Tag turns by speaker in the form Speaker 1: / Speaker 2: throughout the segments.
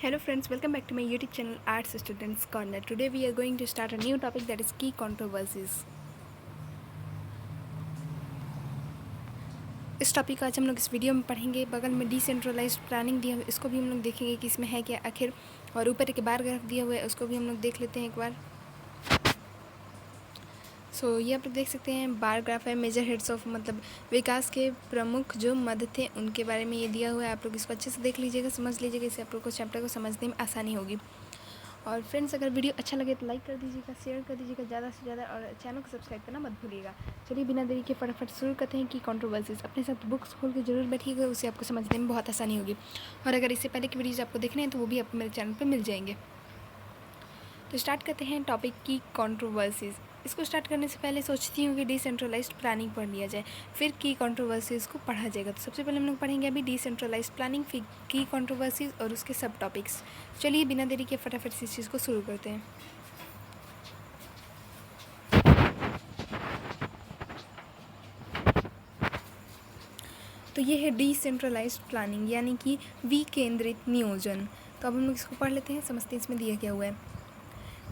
Speaker 1: Hello friends, welcome back to my YouTube channel Arts Students Corner. Today we are going to start a new topic, that is key controversies. इस topic को आज हम लोग इस video में पढ़ेंगे। बगल में डिसेंट्रलाइज्ड प्लानिंग दिया हुआ है, इसको भी हम लोग देखेंगे कि इसमें है क्या आखिर, और ऊपर एक बार ग्राफ दिया हुआ है, उसको भी हम लोग देख लेते हैं एक बार। ये आप लोग देख सकते हैं, बार ग्राफ है। मेजर हेड्स ऑफ मतलब विकास के प्रमुख जो मद थे उनके बारे में ये दिया हुआ है। आप लोग इसको अच्छे से देख लीजिएगा, समझ लीजिएगा, इससे आप लोग को चैप्टर को समझने में आसानी होगी। और फ्रेंड्स, अगर वीडियो अच्छा लगे तो लाइक कर दीजिएगा, शेयर कर दीजिएगा ज़्यादा से ज़्यादा, और चैनल को सब्सक्राइब करना मत भूलिएगा। चलिए बिना देरी के फटाफट शुरू करते हैं कि कंट्रोवर्सीज। अपने साथ बुक्स खोल के जरूर बैठिएगा, उससे आपको समझने में बहुत आसानी होगी। और अगर इससे पहले की वीडियोज़ आपको देखने हैं तो वो भी आपको मेरे चैनल पर मिल जाएंगे। तो स्टार्ट करते हैं टॉपिक की कंट्रोवर्सीज़। इसको स्टार्ट करने से पहले सोचती हूँ कि डिसेंट्रलाइज्ड प्लानिंग पढ़ लिया जाए, फिर की कंट्रोवर्सीज़ को पढ़ा जाएगा। तो सबसे पहले हम लोग पढ़ेंगे अभी डिसेंट्रलाइज्ड प्लानिंग, फिर की कंट्रोवर्सीज़ और उसके सब टॉपिक्स। चलिए बिना देरी के फटाफट से इस चीज़ को शुरू करते हैं। तो ये है डिसेंट्रलाइज्ड प्लानिंग, यानी कि विकेंद्रित नियोजन। तो अब हम लोग इसको पढ़ लेते हैं, समझते हैं इसमें दिया क्या हुआ है।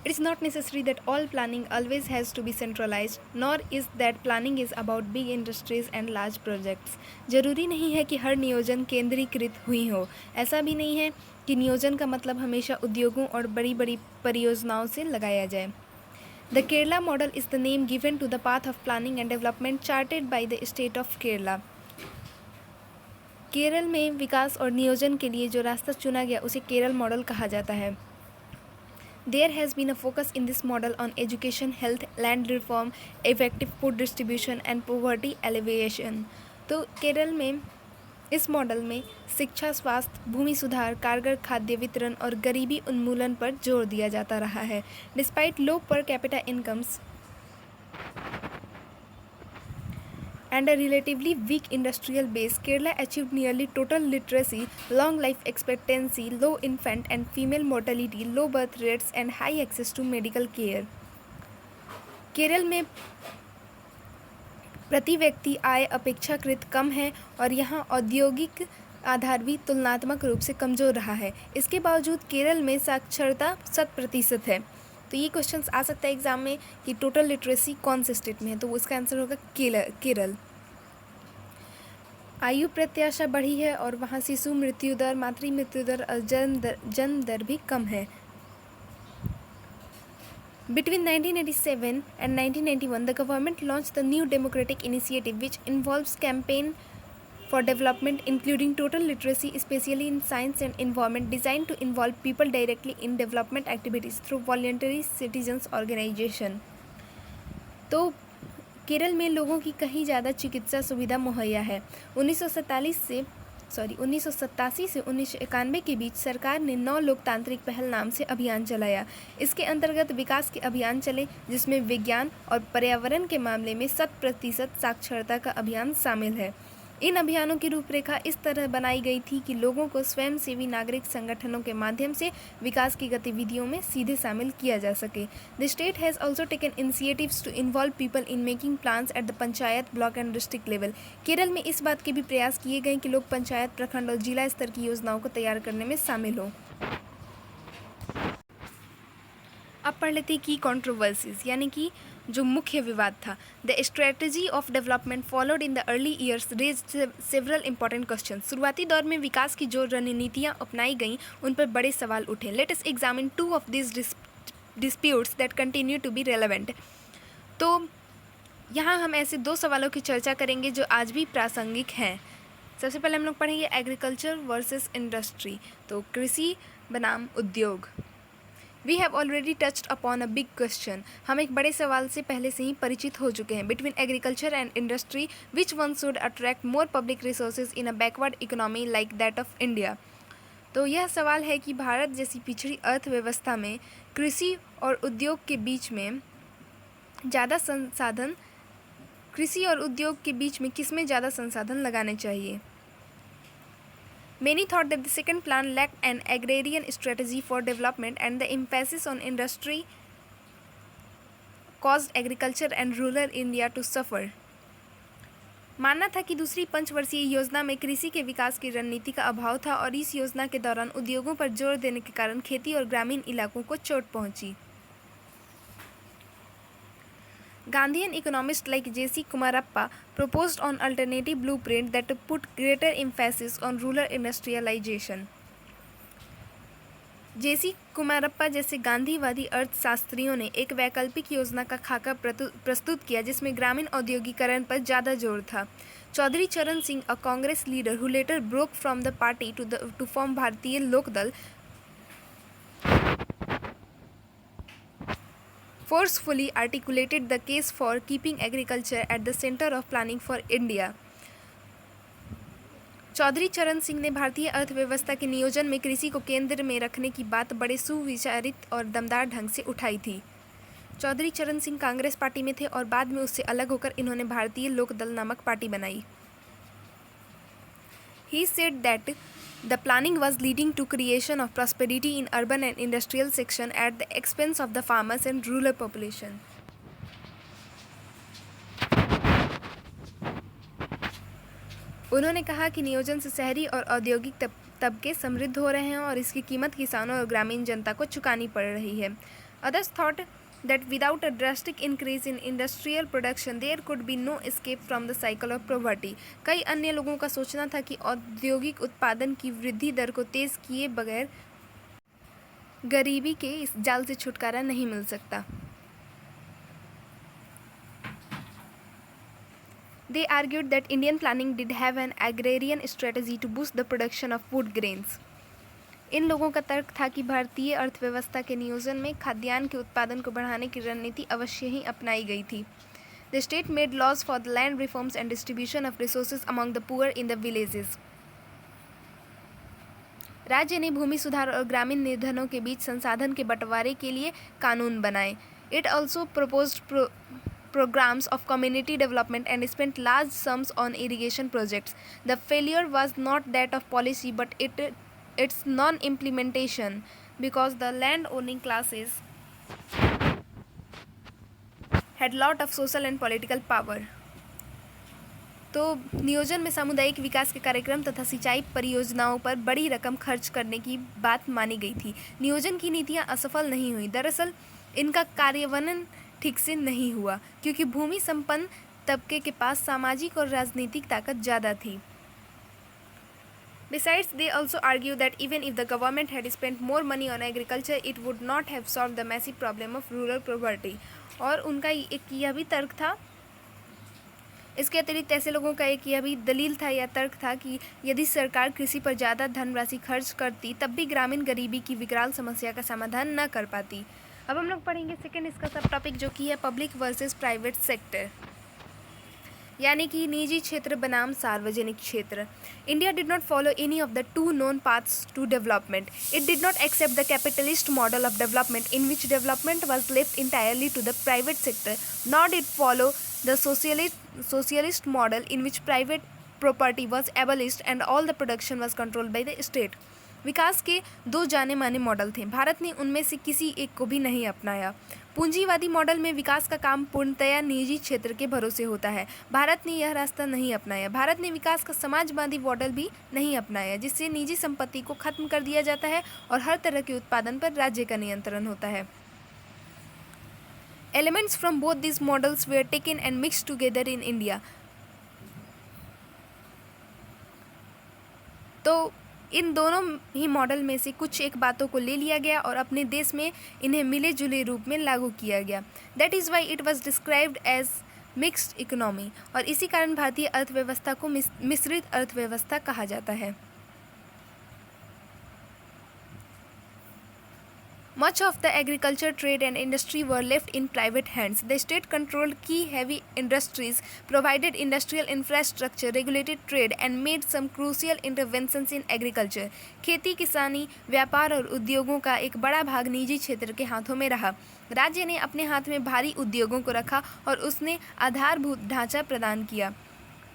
Speaker 1: It is not necessary that all planning always has to be centralized, nor is that planning is about big industries and large projects. जरूरी नहीं है कि हर नियोजन केंद्रीकृत हुई हो। ऐसा भी नहीं है कि नियोजन का मतलब हमेशा उद्योगों और बड़ी बड़ी परियोजनाओं से लगाया जाए। The Kerala model is the name given to the path of planning and development charted by the state of Kerala. Kerala में विकास और नियोजन के लिए जो रास्ता चुना गया उसे केरल मॉडल कहा जाता है। There has been a focus in this model on education, health, land reform, effective food distribution and poverty alleviation. तो केरल में इस मॉडल में शिक्षा, स्वास्थ्य, भूमि सुधार, कारगर खाद्य वितरण और गरीबी उन्मूलन पर जोर दिया जाता रहा है। Despite low per capita incomes and a relatively weak industrial base, Kerala achieved nearly total literacy, long life expectancy, low infant and female mortality, low birth rates and high access to medical care. Kerala में प्रति व्यक्ति आय अपेक्षाकृत कम है और यहाँ औद्योगिक आधार भी तुलनात्मक रूप से कमज़ोर रहा है। इसके बावजूद केरल में साक्षरता 100% है। तो ये क्वेश्चंस आ सकता है एग्जाम में कि टोटल लिटरेसी कौन से स्टेट में है, तो उसका आंसर होगा केरल। आयु प्रत्याशा बढ़ी है और वहाँ शिशु मृत्यु दर, मातृ मृत्यु दर और जन्म दर भी कम है। Between 1987 and 1991, the government launched the new democratic initiative, which involves campaign for development, including total literacy, especially in science and environment, designed to involve people directly in development activities through voluntary citizens organization. तो केरल में लोगों की कहीं ज़्यादा चिकित्सा सुविधा मुहैया है। 1987 से 1991 के बीच सरकार ने 9 लोकतांत्रिक पहल नाम से अभियान चलाया। इसके अंतर्गत विकास के अभियान चले, जिसमें विज्ञान और पर्यावरण के मामले में 100% साक्षरता का अभियान शामिल है। इन अभियानों की रूपरेखा इस तरह बनाई गई थी कि लोगों को स्वयंसेवी नागरिक संगठनों के माध्यम से विकास की गतिविधियों में सीधे शामिल किया जा सके। The state has also taken initiatives to involve people in making plans at the panchayat, block and district level. Kerala में इस बात के भी प्रयास किए गए कि लोग पंचायत, प्रखंड और जिला स्तर की योजनाओं को तैयार करने में शामिल हों। अब पढ़ लेते हैं की कंट्रोवर्सीज, यानी कि जो मुख्य विवाद था। The strategy of development followed in the early years raised several important question. शुरुआती दौर में विकास की जो रणनीतियाँ अपनाई गईं उन पर बड़े सवाल उठे। Let us examine 2 of this disputes that continue to be relevant. तो यहाँ हम ऐसे 2 सवालों की चर्चा करेंगे जो आज भी प्रासंगिक हैं। सबसे पहले हम लोग पढ़ेंगे एग्रीकल्चर वर्सेस इंडस्ट्री, तो कृषि बनाम उद्योग। We have already touched upon a big question. हम एक बड़े सवाल से पहले से ही परिचित हो चुके हैं। Between agriculture and industry, which one should attract more public resources in a backward economy like that of India. तो यह सवाल है कि भारत जैसी पिछड़ी अर्थव्यवस्था में कृषि और उद्योग के बीच में किसमें ज़्यादा संसाधन लगाने चाहिए। Many thought that the second plan lacked an agrarian strategy for development, and the emphasis on industry caused agriculture and rural India to suffer. मानना था कि दूसरी पंचवर्षीय योजना में कृषि के विकास की रणनीति का अभाव था और इस योजना के दौरान उद्योगों पर जोर देने के कारण खेती और ग्रामीण इलाकों को चोट पहुंची। Gandhian economists like J.C. Kumarappa proposed an alternative blueprint that put greater emphasis on rural industrialization. J.C. Kumarappa जैसे गांधीवादी अर्थशास्त्रियों ने एक वैकल्पिक योजना का खाका प्रस्तुत किया जिसमें ग्रामीण औद्योगिकरण पर ज़्यादा जोर था। चौधरी चरण Singh, a Congress leader who later broke from the party to form भारतीय Lokdal, forcefully articulated the case for keeping agriculture at the center of planning for India. Chaudhary चरण सिंह ने भारतीय अर्थव्यवस्था के नियोजन में कृषि को केंद्र में रखने की बात बड़े सुविचारित और दमदार ढंग से उठाई थी। चौधरी चरण सिंह कांग्रेस पार्टी में थे और बाद में उससे अलग होकर इन्होंने भारतीय लोकदल नामक पार्टी बनाई। He said that the planning was leading to creation of prosperity in urban and industrial section at the expense of the farmers and rural population. उन्होंने कहा कि नियोजन से शहरी और औद्योगिक तबके समृद्ध हो रहे हैं और इसकी कीमत किसानों और ग्रामीण जनता को चुकानी पड़ रही है। Others thought that without a drastic increase in industrial production there could be no escape from the cycle of poverty. कई अन्य लोगों का सोचना था कि औद्योगिक उत्पादन की वृद्धि दर को तेज किए बगैर गरीबी के इस जाल से छुटकारा नहीं मिल सकता। They argued that Indian planning did have an agrarian strategy to boost the production of food grains. इन लोगों का तर्क था कि भारतीय अर्थव्यवस्था के नियोजन में खाद्यान्न के उत्पादन को बढ़ाने की रणनीति अवश्य ही अपनाई गई थी। The state made laws for the land reforms and distribution of resources among the poor in the villages. राज्य ने भूमि सुधार और ग्रामीण निर्धनों के बीच संसाधन के बंटवारे के लिए कानून बनाए। It also proposed programs of community development and spent large sums on irrigation projects. The failure was not that of policy but its non-implementation because the land-owning classes had lot of social and political power. तो नियोजन में सामुदायिक विकास के कार्यक्रम तथा सिंचाई परियोजनाओं पर बड़ी रकम खर्च करने की बात मानी गई थी। नियोजन की नीतियां असफल नहीं हुई। दरअसल इनका कार्यान्वयन ठीक से नहीं हुआ क्योंकि भूमि संपन्न तबके के पास सामाजिक और राजनीतिक ताकत ज़्यादा थी। Besides, they also argue that even if the government had spent more money on agriculture, it would not have solved the massive problem of rural poverty. और उनका एक यह भी तर्क था, इसके अतिरिक्त ऐसे लोगों का एक यह भी दलील था या तर्क था कि यदि सरकार कृषि पर ज़्यादा धनराशि खर्च करती तब भी ग्रामीण गरीबी की विकराल समस्या का समाधान न कर पाती। अब हम लोग पढ़ेंगे सेकेंड इसका सब टॉपिक जो कि है पब्लिक वर्सेस प्राइवेट सेक्टर, यानी कि निजी क्षेत्र बनाम सार्वजनिक क्षेत्र। India did not follow any of the two known paths to development. It did not accept the capitalist model of development in which development was left entirely to the private sector, nor did follow the socialist model in which private property was abolished and all the production was controlled by the state. विकास के दो जाने माने model थे, भारत ने उनमें से किसी एक को भी नहीं अपनाया। पूंजीवादी मॉडल में विकास का काम पूर्णतया निजी क्षेत्र के भरोसे होता है, भारत ने यह रास्ता नहीं अपनाया। भारत ने विकास का समाजवादी मॉडल भी नहीं अपनाया जिससे निजी संपत्ति को खत्म कर दिया जाता है और हर तरह के उत्पादन पर राज्य का नियंत्रण होता है। Elements from both these models were taken and mixed together in India. तो इन दोनों ही मॉडल में से कुछ एक बातों को ले लिया गया और अपने देश में इन्हें मिले जुले रूप में लागू किया गया। That is why it was described as mixed economy. और इसी कारण भारतीय अर्थव्यवस्था को मिश्रित अर्थव्यवस्था कहा जाता है। Much of the agriculture, trade and industry were left in private hands. The state controlled key heavy industries, provided industrial infrastructure, regulated trade and made some crucial interventions in agriculture. खेती, किसानी, व्यापार और उद्योगों का एक बड़ा भाग निजी क्षेत्र के हाथों में रहा। राज्य ने अपने हाथ में भारी उद्योगों को रखा और उसने आधारभूत ढांचा प्रदान किया।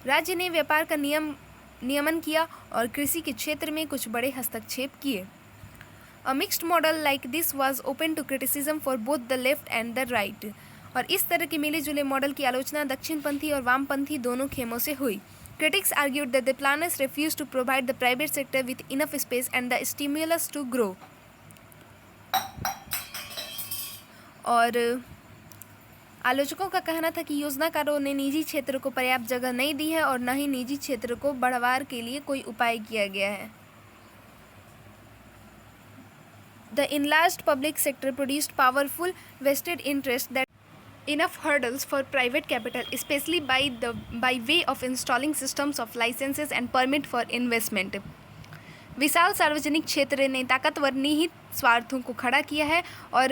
Speaker 1: राज्य ने व्यापार का नियमन किया और कृषि के क्षेत्र में कुछ बड़े हस्तक्षेप किए। A mixed model like this was open to criticism for both the left and the right. और इस तरह के मिले जुले मॉडल की आलोचना दक्षिणपंथी और वामपंथी दोनों खेमों से हुई। Critics argued that the planners refused to provide the private sector with enough space and the stimulus to grow. और आलोचकों का कहना था कि योजनाकारों ने निजी क्षेत्र को पर्याप्त जगह नहीं दी है और न ही निजी क्षेत्र को बढ़ावा के लिए कोई उपाय किया गया है। The enlarged public sector produced powerful vested interests that enough hurdles for private capital, especially by way of installing systems of licenses and permit for investment. विशाल सार्वजनिक क्षेत्र ने ताकतवर निहित स्वार्थों को खड़ा किया है और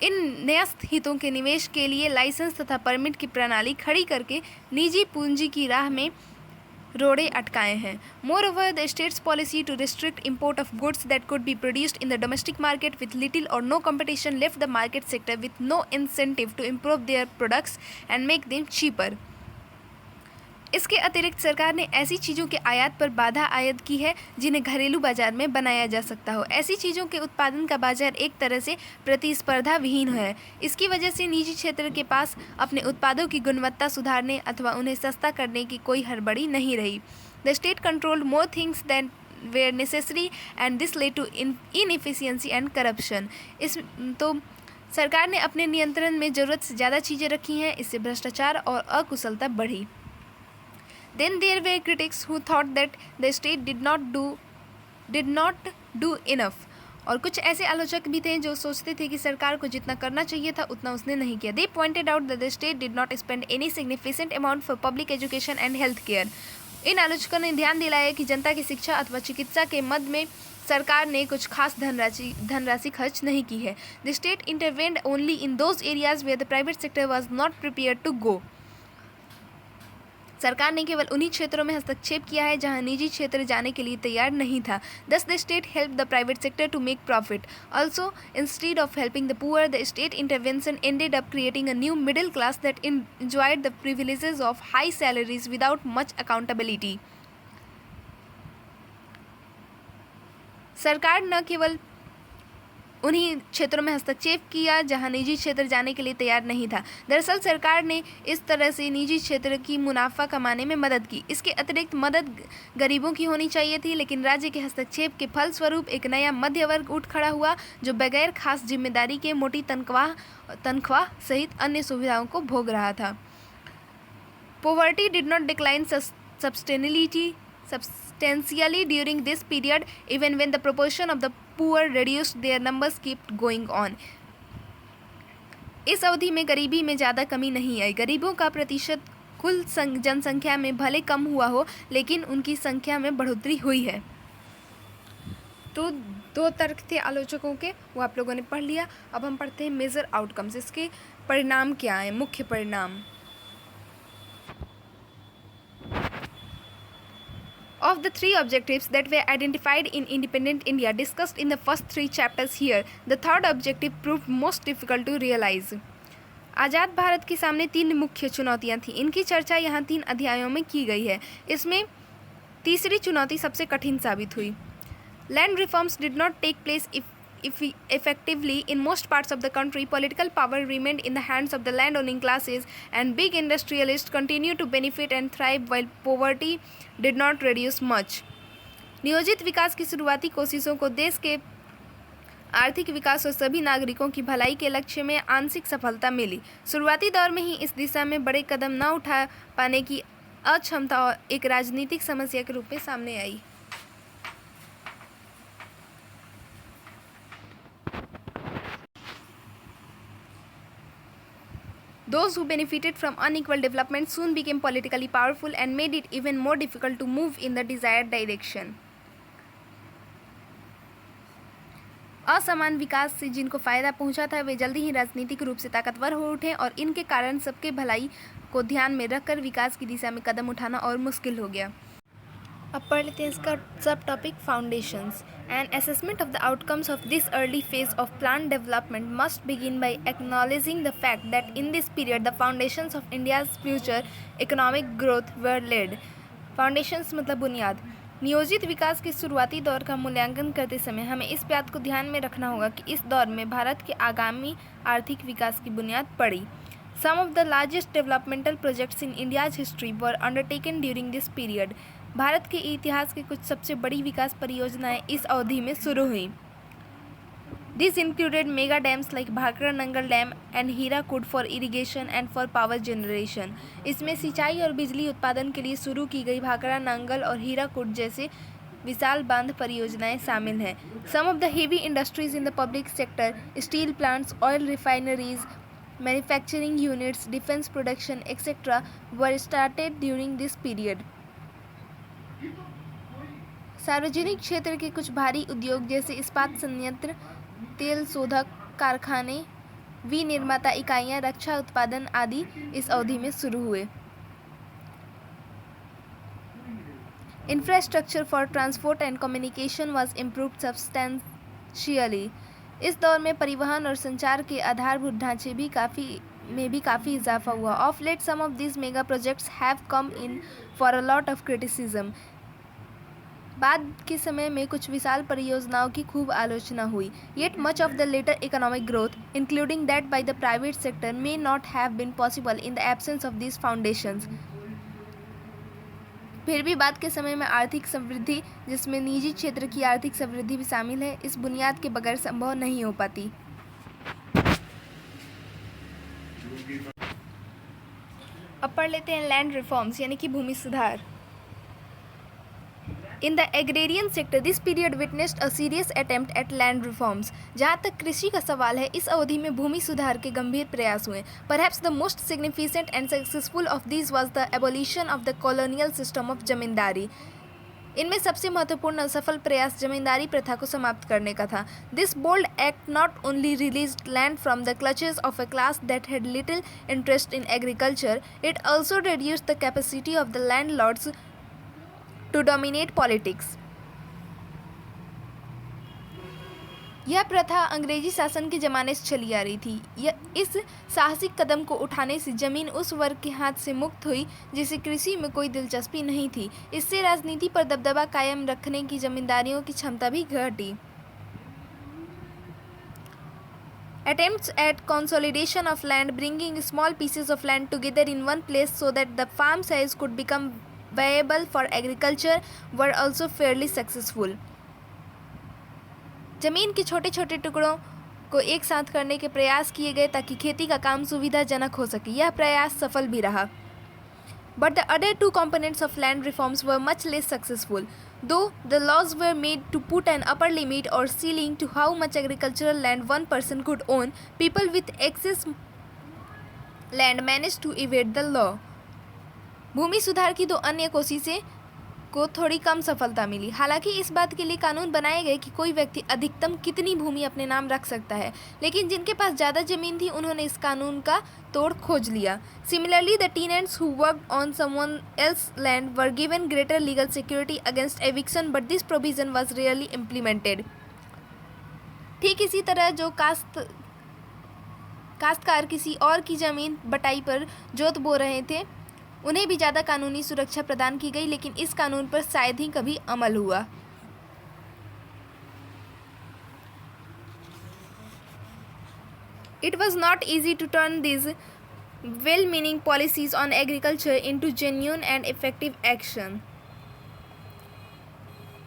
Speaker 1: इन न्यस्त हितों के निवेश के लिए लाइसेंस तथा परमिट की प्रणाली खड़ी करके निजी पूंजी की राह में रोड़े अटकाए हैं। Moreover, the state's policy to restrict import of goods that could be produced in the domestic market with little or no competition left the market sector with no incentive to improve their products and make them cheaper. इसके अतिरिक्त सरकार ने ऐसी चीज़ों के आयात पर बाधा आयद की है जिन्हें घरेलू बाजार में बनाया जा सकता हो। ऐसी चीज़ों के उत्पादन का बाजार एक तरह से प्रतिस्पर्धा विहीन है। इसकी वजह से निजी क्षेत्र के पास अपने उत्पादों की गुणवत्ता सुधारने अथवा उन्हें सस्ता करने की कोई हड़बड़ी नहीं रही। The state controlled more things than were necessary and this led to inefficiency and corruption. इस तो सरकार ने अपने नियंत्रण में ज़रूरत से ज़्यादा चीज़ें रखी हैं, इससे भ्रष्टाचार और अकुशलता बढ़ी। Then there were critics who thought that the state did not do enough. और कुछ ऐसे आलोचक भी थे जो सोचते थे कि सरकार को जितना करना चाहिए था उतना उसने नहीं किया। They pointed out that the state did not spend any significant amount for public education and health care. इन आलोचकों ने ध्यान दिलाया कि जनता की शिक्षा अथवा चिकित्सा के मद में सरकार ने कुछ खास धनराशि खर्च नहीं की है। The state intervened only in those areas where the private sector was not prepared to go. सरकार ने केवल उन्हीं क्षेत्रों में हस्तक्षेप किया है जहां निजी क्षेत्र जाने के लिए तैयार नहीं था। Thus the state helped the private sector to make profit. Also, instead of helping the poor, the state intervention ended up creating a new middle class that enjoyed the privileges of high salaries without much accountability. सरकार न केवल उन्हीं क्षेत्रों में हस्तक्षेप किया जहां निजी क्षेत्र जाने के लिए तैयार नहीं था। दरअसल सरकार ने इस तरह से निजी क्षेत्र की मुनाफा कमाने में मदद की। इसके अतिरिक्त मदद गरीबों की होनी चाहिए थी, लेकिन राज्य के हस्तक्षेप के फलस्वरूप एक नया मध्य वर्ग उठ खड़ा हुआ जो बगैर खास जिम्मेदारी के मोटी तनख्वाह सहित अन्य सुविधाओं को भोग रहा था। Poverty did not decline substantially during this period, even when the proportion of the poor reduced, their numbers kept going on. इस अवधि में गरीबी में ज़्यादा कमी नहीं आई। गरीबों का प्रतिशत कुल जनसंख्या में भले कम हुआ हो, लेकिन उनकी संख्या में बढ़ोतरी हुई है। तो दो तर्क थे आलोचकों के, वो आप लोगों ने पढ़ लिया। अब हम पढ़ते हैं मेजर आउटकम्स, इसके परिणाम क्या हैं, मुख्य परिणाम। Of the three objectives that were identified in independent India discussed in the first three chapters here, the third objective proved most difficult to realize. आज़ाद भारत के सामने तीन मुख्य चुनौतियां थीं। इनकी चर्चा यहाँ 3 अध्यायों में की गई है। इसमें तीसरी चुनौती सबसे कठिन साबित हुई। Land reforms did not take place effectively in most parts of the country. Political power remained in the hands of the landowning classes, and big industrialists continued to benefit and thrive while poverty did not reduce much. नियोजित विकास की शुरुआती कोशिशों को देश के आर्थिक विकास और सभी नागरिकों की भलाई के लक्ष्य में आंशिक सफलता मिली। शुरुआती दौर में ही इस दिशा में बड़े कदम न उठा पाने की अक्षमता एक राजनीतिक समस्या के रूप में सामने आई। Those who benefited from unequal development soon became politically powerful and made it even more difficult to move in the desired direction. असमान विकास से जिनको फ़ायदा पहुंचा था वे जल्दी ही राजनीतिक रूप से ताकतवर हो उठे और इनके कारण सबके भलाई को ध्यान में रखकर विकास की दिशा में कदम उठाना और मुश्किल हो गया। अब पढ़ लेते हैं इसका सब topic foundations. An assessment of the outcomes of this early phase of planned development must begin by acknowledging the fact that in this period the foundations of India's future economic growth were laid. Foundations मतलब बुनियाद। नियोजित विकास के शुरुआती दौर का मूल्यांकन करते समय हमें इस बात को ध्यान में रखना होगा कि इस दौर में भारत के आगामी आर्थिक विकास की बुनियाद पड़ी। Some of the largest developmental projects in India's history were undertaken during this period. Bharat के इतिहास की कुछ सबसे बड़ी विकास परियोजनाएं इस अवधि में शुरू हुई. These included mega dams like Bhakra Nangal Dam and Hirakud for irrigation and for power generation. इसमें सिंचाई और बिजली उत्पादन के लिए शुरू की गई भाखड़ा नांगल और हीराकुड जैसे विशाल बांध परियोजनाएं शामिल हैं. Some of the heavy industries in the public sector, steel plants, oil refineries, manufacturing units, defense production, etc. were started during this period. सार्वजनिक क्षेत्र के कुछ भारी उद्योग जैसे इस्पात संयंत्र, तेल शोधक कारखाने, विनिर्माता इकाइयां, रक्षा उत्पादन आदि इस अवधि में शुरू हुए. Infrastructure for transport and communication was improved substantially. इस दौर में परिवहन और संचार के आधारभूत ढांचे भी काफ़ी इजाफा हुआ. Of late some of this mega projects have come in for a lot of criticism. बाद के समय में कुछ विशाल परियोजनाओं की खूब आलोचना हुई. Yet much of the latter economic growth, including that by the private sector, may not have been possible in the absence of this foundations. फिर भी बाद के समय में आर्थिक समृद्धि, जिसमें निजी क्षेत्र की आर्थिक समृद्धि भी शामिल है, इस बुनियाद के बगैर संभव नहीं हो पाती. अब पढ़ लेते हैं लैंड रिफॉर्म्स यानी कि भूमि सुधार. In the agrarian sector, this period witnessed a serious attempt at land reforms. जहाँ तक कृषि का सवाल है, इस अवधि में भूमि सुधार के गंभीर प्रयास हुए. Perhaps the most significant and successful of these was the abolition of the colonial system of जमींदारी. इनमें सबसे महत्वपूर्ण और सफल प्रयास जमींदारी प्रथा को समाप्त करने का था. This bold act not only released land from the clutches of a class that had little interest in agriculture, it also reduced the capacity of the landlords to dominate politics. यह प्रथा अंग्रेजी शासन के ज़माने से चली आ रही थी. इस साहसिक कदम को उठाने से ज़मीन उस वर्ग के हाथ से मुक्त हुई जिसे कृषि में कोई दिलचस्पी नहीं थी. इससे राजनीति पर दबदबा कायम रखने की जमींदारियों की क्षमता भी घटी. Attempts at consolidation of land, bringing small pieces of land together in one place so that the farm size could become viable for agriculture, were also fairly successful. जमीन के छोटे छोटे टुकड़ों को एक साथ करने के प्रयास किए गए ताकि खेती का काम सुविधाजनक हो सके. यह प्रयास सफल भी रहा. But the other two components of land reforms were much less successful. Though the laws were made to put an upper limit or ceiling to how much agricultural land one person could own, people with excess land managed to evade the law. भूमि सुधार की दो अन्य कोशिशें को थोड़ी कम सफलता मिली. हालांकि इस बात के लिए कानून बनाए गए कि कोई व्यक्ति अधिकतम कितनी भूमि अपने नाम रख सकता है, लेकिन जिनके पास ज़्यादा जमीन थी उन्होंने इस कानून का तोड़ खोज लिया. Similarly, the tenants who worked on someone else's land were given greater legal security against eviction, but this provision was rarely implemented. ठीक इसी तरह जो काश्तकार किसी और की ज़मीन बटाई पर जोत बो रहे थे, उन्हें भी ज़्यादा कानूनी सुरक्षा प्रदान की गई, लेकिन इस कानून पर शायद ही कभी अमल हुआ. It was not easy to turn these well-meaning policies on agriculture into genuine and effective action.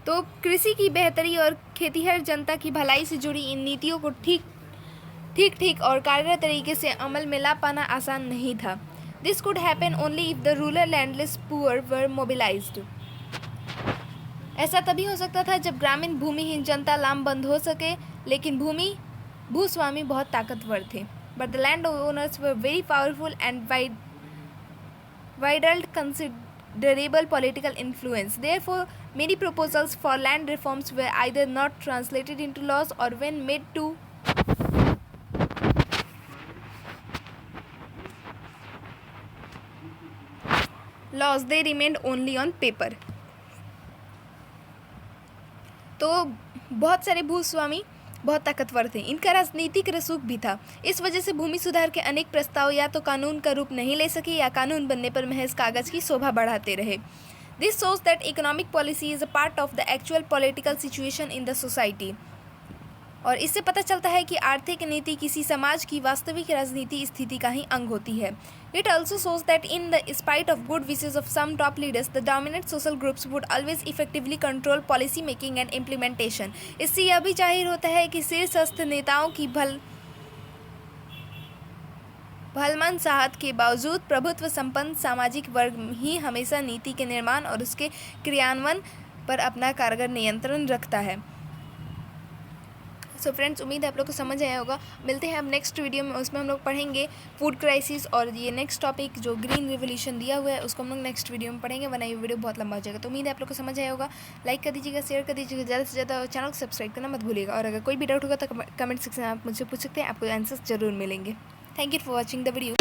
Speaker 1: तो कृषि की बेहतरी और खेतीहर जनता की भलाई से जुड़ी इन नीतियों को ठीक और कारगर तरीके से अमल में ला पाना आसान नहीं था. This could happen only if the rural landless poor were mobilized. ऐसा तभी हो सकता था जब ग्रामीण भूमिहीन जनता लामबंद हो सके, लेकिन भूस्वामी बहुत ताकतवर थे. But the landowners were very powerful and wielded considerable political influence. Therefore, many proposals for land reforms were either not translated into laws or when made to laws, they remained only on paper. तो बहुत सारे भूस्वामी बहुत ताकतवर थे. इनका राजनीतिक रसूख भी था. इस वजह से भूमि सुधार के अनेक प्रस्ताव या तो कानून का रूप नहीं ले सके या कानून बनने पर महज कागज की शोभा बढ़ाते रहे. This shows that economic policy is a part of the actual political situation in the society. और इससे पता चलता है कि आर्थिक नीति किसी समाज की वास्तविक राजनीति स्थिति का ही अंग होती है. It also shows that in the spite of good wishes of some top leaders, the dominant social groups would always effectively control policy making and implementation. इससे यह भी जाहिर होता है कि शीर्षस्थ नेताओं की भलमनसाहत के बावजूद प्रभुत्व संपन्न सामाजिक वर्ग ही हमेशा नीति के निर्माण और उसके क्रियान्वयन पर अपना कारगर नियंत्रण रखता है. सो फ्रेंड्स, उम्मीद है आप लोग को समझ आया होगा. मिलते हैं अब नेक्स्ट वीडियो में. उसमें हम लोग पढ़ेंगे फूड क्राइसिस और ये नेक्स्ट टॉपिक जो ग्रीन रिवोल्यूशन दिया हुआ है उसको हम लोग नेक्स्ट वीडियो में पढ़ेंगे, वरना ये वीडियो बहुत लंबा हो जाएगा. तो उम्मीद है आप लोग को समझ आया होगा. लाइक कर दीजिएगा, शेयर कर दीजिएगा ज़्यादा से ज़्यादा, और चैनल को सब्सक्राइब करना मत भूलिएगा. और अगर कोई भी डाउट होगा तो कमेंट सेक्शन में आप मुझसे पूछ सकते हैं, आपको आंसर्स जरूर मिलेंगे. Thank you for watching the video.